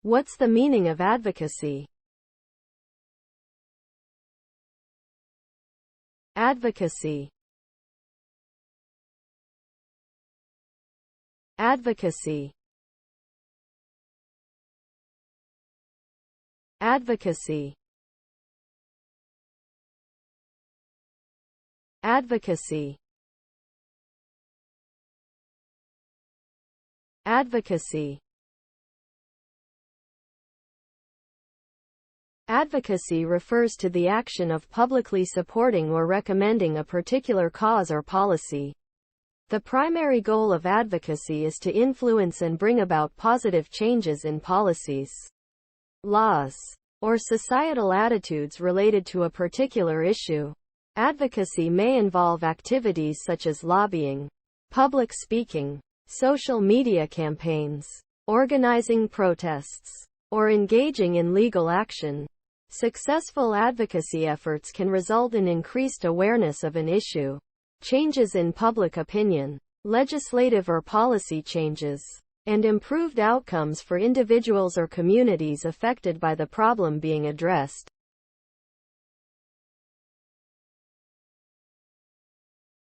What's the meaning of advocacy? Advocacy. Advocacy. Advocacy. Advocacy. Advocacy. Advocacy refers to the action of publicly supporting or recommending a particular cause or policy. The primary goal of advocacy is to influence and bring about positive changes in policies, laws, or societal attitudes related to a particular issue. Advocacy may involve activities such as lobbying, public speaking, social media campaigns, organizing protests, or engaging in legal action. Successful advocacy efforts can result in increased awareness of an issue, changes in public opinion, legislative or policy changes, and improved outcomes for individuals or communities affected by the problem being addressed.